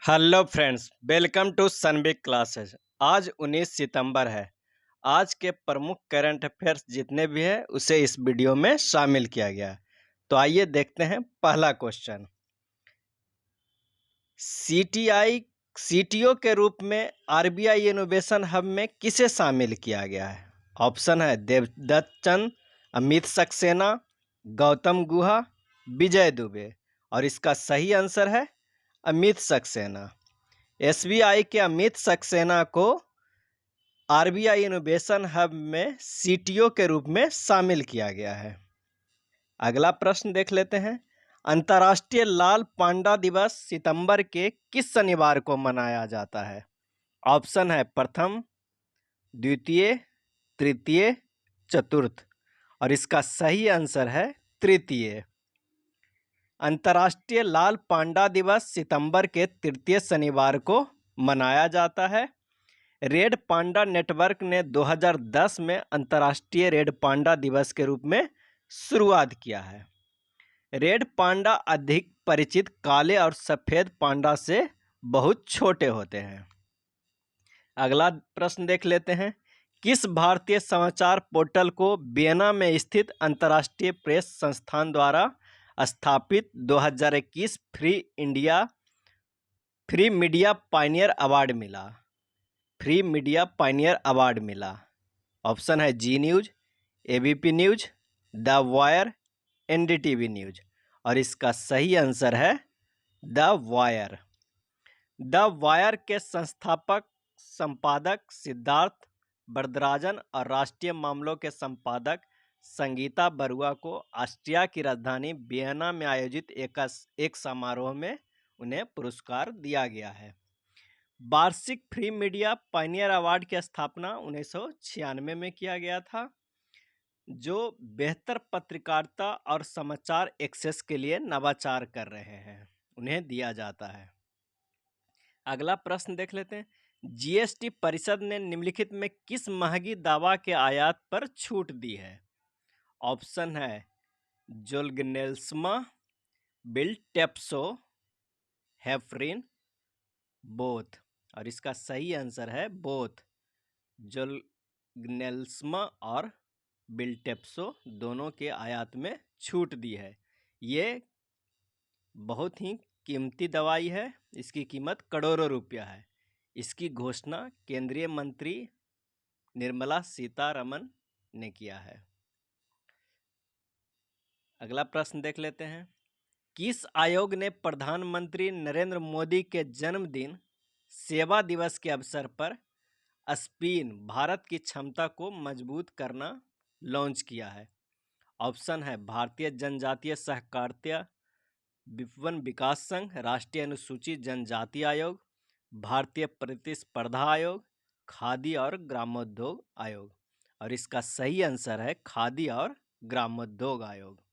Hello friends, welcome to Sunbig classes. आज 19 सितंबर है। आज के प्रमुख करंट अफेयर्स जितने भी हैं उसे इस वीडियो में शामिल किया गया है। तो आइए देखते हैं पहला क्वेश्चन। सीटीओ के रूप में आरबीआई इनोवेशन हब में किसे शामिल किया गया है? ऑप्शन है देवदत्त चंद, अमित सक्सेना, गौतम गुहा, विजय दुबे। और इसका सही आंसर है अमित सक्सेना। एसबीआई के अमित सक्सेना को आरबीआई इनोवेशन हब में सीटीओ के रूप में शामिल किया गया है। अगला प्रश्न देख लेते हैं। अंतर्राष्ट्रीय लाल पांडा दिवस सितंबर के किस शनिवार को मनाया जाता है? ऑप्शन है प्रथम, द्वितीय, तृतीय, चतुर्थ। और इसका सही आंसर है तृतीय। अंतर्राष्ट्रीय लाल पांडा दिवस सितंबर के तृतीय शनिवार को मनाया जाता है। रेड पांडा नेटवर्क ने 2010 में अंतर्राष्ट्रीय रेड पांडा दिवस के रूप में शुरुआत किया है। रेड पांडा अधिक परिचित काले और सफ़ेद पांडा से बहुत छोटे होते हैं। अगला प्रश्न देख लेते हैं। किस भारतीय समाचार पोर्टल को वियना में स्थित अंतर्राष्ट्रीय प्रेस संस्थान द्वारा स्थापित 2021 फ्री मीडिया पायनियर अवार्ड मिला? फ्री मीडिया पायनियर अवार्ड मिला। ऑप्शन है Zee news, ABP news, the Wire, NDTV news. और इसका सही आंसर है द वायर। द वायर के संस्थापक संपादक सिद्धार्थ वरदराजन और राष्ट्रीय मामलों के संपादक संगीता बरुआ को ऑस्ट्रिया की राजधानी वियना में आयोजित एक समारोह में उन्हें पुरस्कार दिया गया है। वार्षिक फ्री मीडिया पायनियर अवार्ड की स्थापना 1996 में किया गया था, जो बेहतर पत्रकारिता और समाचार एक्सेस के लिए नवाचार कर रहे हैं, उन्हें दिया जाता है। अगला प्रश्न देख लेते हैं। जीएसटी परिषद ने निम्नलिखित में किस महंगी दवा के आयात पर छूट दी है? ऑप्शन है जोल्गनेल्समा, बिल्टेप्सो, हेफरिन, बोथ। और इसका सही आंसर है बोथ। जोल्गनेल्समा और बिल्टेप्सो दोनों के आयात में छूट दी है। ये बहुत ही कीमती दवाई है। इसकी कीमत करोड़ों रुपया है। इसकी घोषणा केंद्रीय मंत्री निर्मला सीतारमण ने किया है। अगला प्रश्न देख लेते हैं। किस आयोग ने प्रधानमंत्री नरेंद्र मोदी के जन्मदिन सेवा दिवस के अवसर पर स्पिन भारत की क्षमता को मजबूत करना लॉन्च किया है? ऑप्शन है भारतीय जनजातीय सहकारिता विपणन विकास संघ, राष्ट्रीय अनुसूचित जनजाति आयोग, भारतीय प्रतिस्पर्धा आयोग, खादी और ग्रामोद्योग आयोग। और इसका सही आंसर है खादी और ग्रामोद्योग आयोग।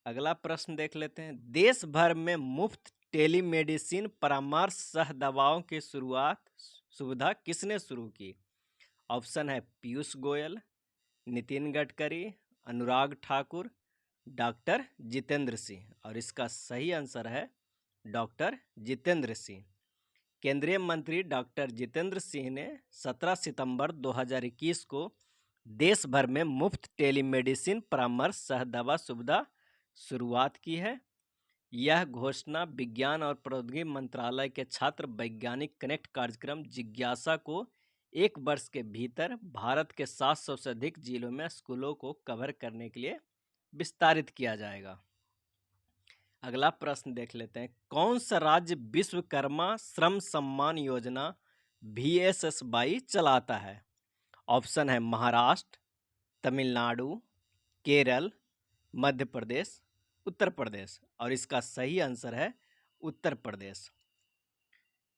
अगला प्रश्न देख लेते हैं। देश भर में मुफ्त टेलीमेडिसिन परामर्श सह दवाओं की सुविधा किसने शुरू की? ऑप्शन है पीयूष गोयल, नितिन गडकरी, अनुराग ठाकुर, डॉक्टर जितेंद्र सिंह। और इसका सही आंसर है डॉक्टर जितेंद्र सिंह। केंद्रीय मंत्री डॉक्टर जितेंद्र सिंह ने 17 सितंबर 2021 को देश भर में मुफ्त टेलीमेडिसिन परामर्श सह दवा सुविधा शुरुआत की है। यह घोषणा विज्ञान और प्रौद्योगिकी मंत्रालय के छात्र वैज्ञानिक कनेक्ट कार्यक्रम जिज्ञासा को 1 वर्ष के भीतर भारत के 700 से अधिक जिलों में स्कूलों को कवर करने के लिए विस्तारित किया जाएगा। अगला प्रश्न देख लेते हैं। कौन सा राज्य विश्वकर्मा श्रम सम्मान योजना VSSY चलाता है? ऑप्शन है महाराष्ट्र, तमिलनाडु, केरल, मध्य प्रदेश, उत्तर प्रदेश। और इसका सही आंसर है उत्तर प्रदेश।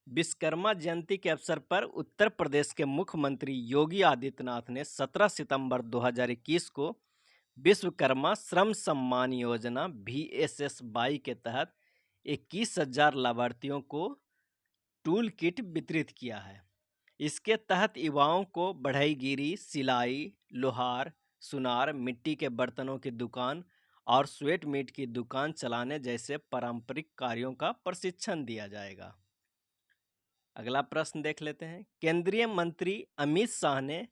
विश्वकर्मा जयंती के अवसर पर उत्तर प्रदेश के मुख्यमंत्री योगी आदित्यनाथ ने 17 सितंबर 2021 को विश्वकर्मा श्रम सम्मान योजना VSSY के तहत 21,000 लाभार्थियों को टूल किट वितरित किया है। इसके तहत युवाओं को बढ़ईगिरी, सिलाई, लोहार, सुनार, मिट्टी के बर्तनों की दुकान और स्वेट मीट की दुकान चलाने जैसे पारंपरिक कार्यों का प्रशिक्षण दिया जाएगा। अगला प्रश्न देख लेते हैं। केंद्रीय मंत्री अमित शाह ने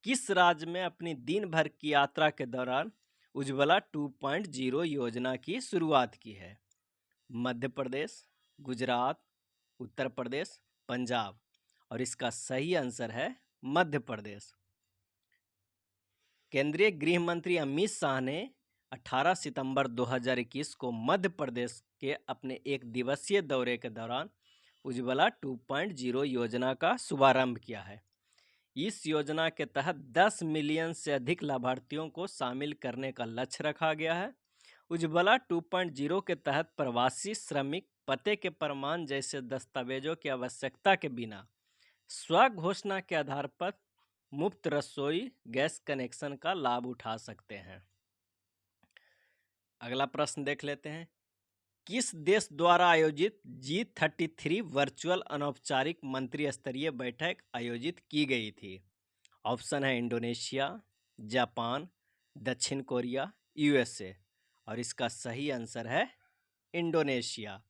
किस राज्य में अपनी दिन भर की यात्रा के दौरान उज्ज्वला 2.0 योजना की शुरुआत की है? मध्य प्रदेश, गुजरात, उत्तर प्रदेश, पंजाब। और इसका सही आंसर है मध्य प्रदेश। केंद्रीय गृह मंत्री अमित शाह ने 18 सितंबर 2021 को मध्य प्रदेश के अपने एक दिवसीय दौरे के दौरान उज्ज्वला 2.0 योजना का शुभारंभ किया है। इस योजना के तहत 10 मिलियन से अधिक लाभार्थियों को शामिल करने का लक्ष्य रखा गया है। उज्ज्वला 2.0 के तहत प्रवासी श्रमिक पते के प्रमाण जैसे दस्तावेजों की आवश्यकता के बिना स्वघोषणा के आधार पर मुफ्त रसोई गैस कनेक्शन का लाभ उठा सकते हैं। अगला प्रश्न देख लेते हैं। किस देश द्वारा आयोजित G33 वर्चुअल अनौपचारिक मंत्री स्तरीय बैठक आयोजित की गई थी? ऑप्शन है इंडोनेशिया, जापान, दक्षिण कोरिया, यूएसए। और इसका सही आंसर है इंडोनेशिया।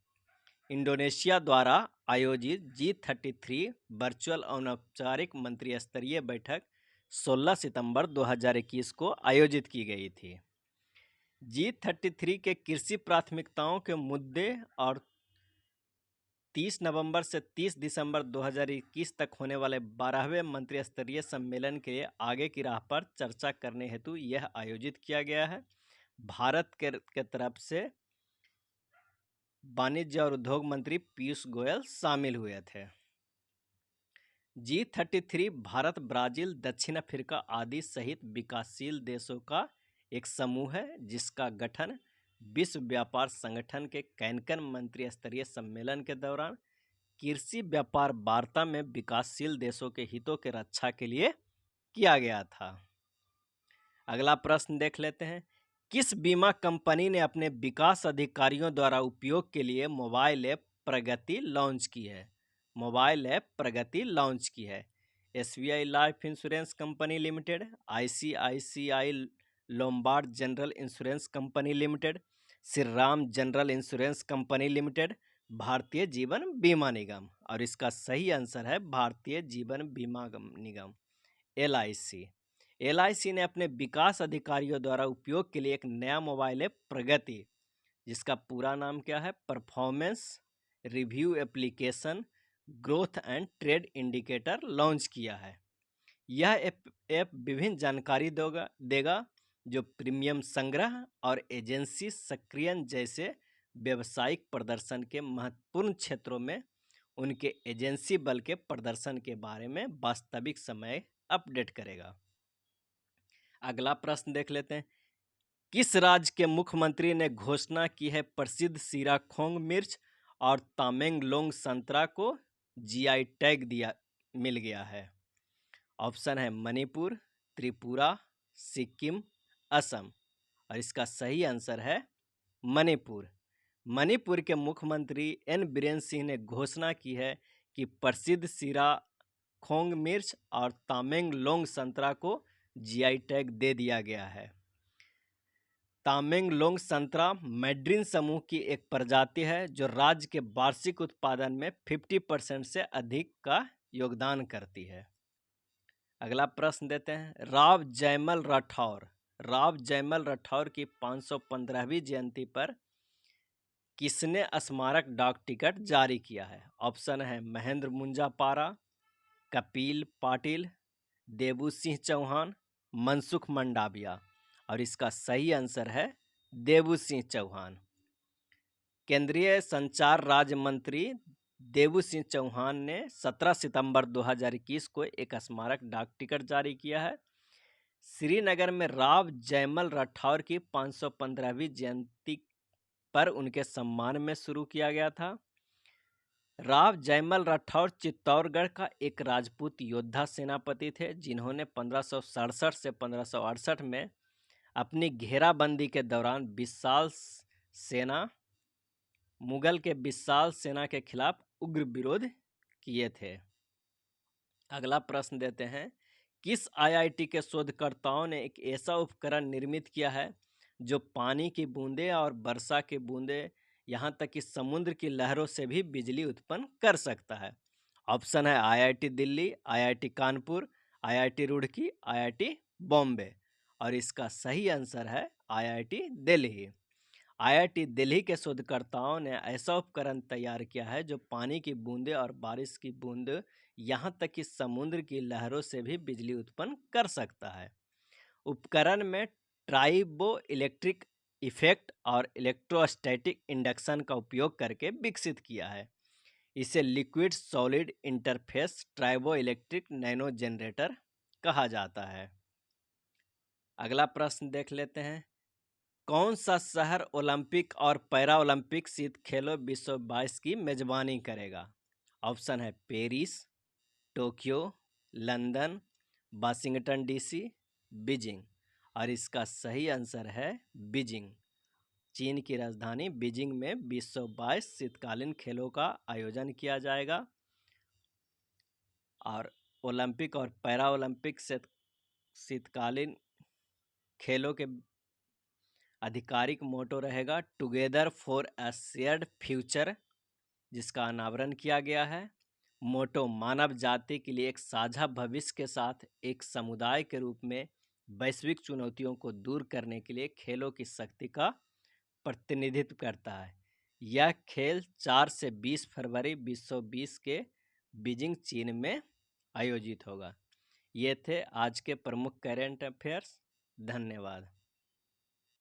इंडोनेशिया द्वारा आयोजित G33 वर्चुअल अनौपचारिक मंत्री स्तरीय बैठक 16 सितंबर 2021 को आयोजित की गई थी। G33 के कृषि प्राथमिकताओं के मुद्दे और 30 नवंबर से 30 दिसंबर 2021 तक होने वाले 12वें मंत्री स्तरीय सम्मेलन के आगे की राह पर चर्चा करने हेतु यह आयोजित किया गया है। भारत के तरफ से वाणिज्य और उद्योग मंत्री पीयूष गोयल शामिल हुए थे। G33 भारत, ब्राजील, दक्षिण अफ्रीका आदि सहित विकासशील देशों का एक समूह है जिसका गठन विश्व व्यापार संगठन के कैनकन मंत्री स्तरीय सम्मेलन के दौरान कृषि व्यापार वार्ता में विकासशील देशों के हितों के रक्षा के लिए किया गया था। अगला प्रश्न देख लेते हैं। किस बीमा कंपनी ने अपने विकास अधिकारियों द्वारा उपयोग के लिए मोबाइल ऐप प्रगति लॉन्च की है? मोबाइल ऐप प्रगति लॉन्च की है। SBI life insurance company limited, ICICI Lombard general insurance company limited, Shri Ram general insurance company limited, Bharatiya Jeevan बीमा निगम। और इसका सही आंसर है भारतीय जीवन बीमा निगम, LIC। LIC ने अपने विकास अधिकारियों द्वारा उपयोग के लिए एक नया मोबाइल ऐप प्रगति, जिसका पूरा नाम क्या है, performance review application growth and trade indicator, launch किया है। यह ऐप विभिन्न जानकारी देगा जो प्रीमियम संग्रह और एजेंसी सक्रियन जैसे व्यवसायिक प्रदर्शन के महत्वपूर्ण क्षेत्रों में उनके एजेंसी बल के प्रदर्शन के बारे में वास्तविक समय अपडेट करेगा। अगला प्रश्न देख लेते हैं। किस राज्य के मुख्यमंत्री ने घोषणा की है प्रसिद्ध सीराखोंग मिर्च और तामेंगलोंग संतरा को GI टैग मिल गया है? ऑप्शन है मणिपुर, त्रिपुरा, सिक्किम, असम। और इसका सही आंसर है मणिपुर। मणिपुर के मुख्यमंत्री N बीरेन सिंह ने घोषणा की है कि प्रसिद्ध सीराखोंग मिर्च और तामेंगलोंग संतरा को GI टैग दे दिया गया है। तामेंगलोंग संतरा मैड्रिन समूह की एक प्रजाति है जो राज्य के वार्षिक उत्पादन में 50% से अधिक का योगदान करती है। अगला प्रश्न देते हैं। राव जयमल राठौर की 515वीं जयंती पर किसने स्मारक डाक टिकट जारी किया है? ऑप्शन है महेंद्र मुंजापारा, कपिल पाटिल, देबू सिंह चौहान, मनसुख मंडाविया। और इसका सही आंसर है देबू सिंह चौहान। केंद्रीय संचार राज्य मंत्री देबू सिंह चौहान ने 17 सितंबर 2021 को एक स्मारक डाक टिकट जारी किया है। श्रीनगर में राव जयमल राठौर की 515वीं जयंती पर उनके सम्मान में शुरू किया गया था। राव जयमल राठौर चित्तौड़गढ़ का एक राजपूत योद्धा सेनापति थे जिन्होंने 1567 से 1568 में अपनी घेराबंदी के दौरान मुगल के विशाल सेना के खिलाफ उग्र विरोध किए थे। अगला प्रश्न देते हैं। किस IIT के शोधकर्ताओं ने एक ऐसा उपकरण निर्मित किया है जो पानी की बूंदें और वर्षा की बूंदें, यहाँ तक कि समुद्र की लहरों से भी बिजली उत्पन्न कर सकता है। ऑप्शन है IIT Delhi, IIT Kanpur, IIT Roorkee, IIT Bombay. और इसका सही आंसर है आईआईटी दिल्ली। आईआईटी दिल्ली के शोधकर्ताओं ने ऐसा उपकरण तैयार किया है जो पानी की बूंदें और बारिश की बूंद, यहाँ तक कि समुद्र की लहरों से भी बिजली उत्पन्न कर सकता है। उपकरण में ट्राइबो इलेक्ट्रिक इफेक्ट और इलेक्ट्रोस्टैटिक इंडक्शन का उपयोग करके विकसित किया है। इसे liquid solid interface tribo electric nano generator कहा जाता है। अगला प्रश्न देख लेते हैं। कौन सा शहर ओलंपिक और पैरा ओलंपिक शीत खेलों 2022 की मेजबानी करेगा? ऑप्शन है Paris, Tokyo, London, Washington DC, Beijing. और इसका सही आंसर है बीजिंग। चीन की राजधानी बीजिंग में 2022 शीतकालीन खेलों का आयोजन किया जाएगा। और ओलंपिक और पैरा ओलंपिक शीतकालीन खेलों के आधिकारिक मोटो रहेगा together for a shared future, जिसका अनावरण किया गया है। मोटो मानव जाति के लिए एक साझा भविष्य के साथ एक समुदाय के रूप में वैश्विक चुनौतियों को दूर करने के लिए खेलों की शक्ति का प्रतिनिधित्व करता है। यह खेल 4 से 20 फरवरी 2020 के बीजिंग चीन में आयोजित होगा। ये थे आज के प्रमुख करेंट अफेयर्स। धन्यवाद।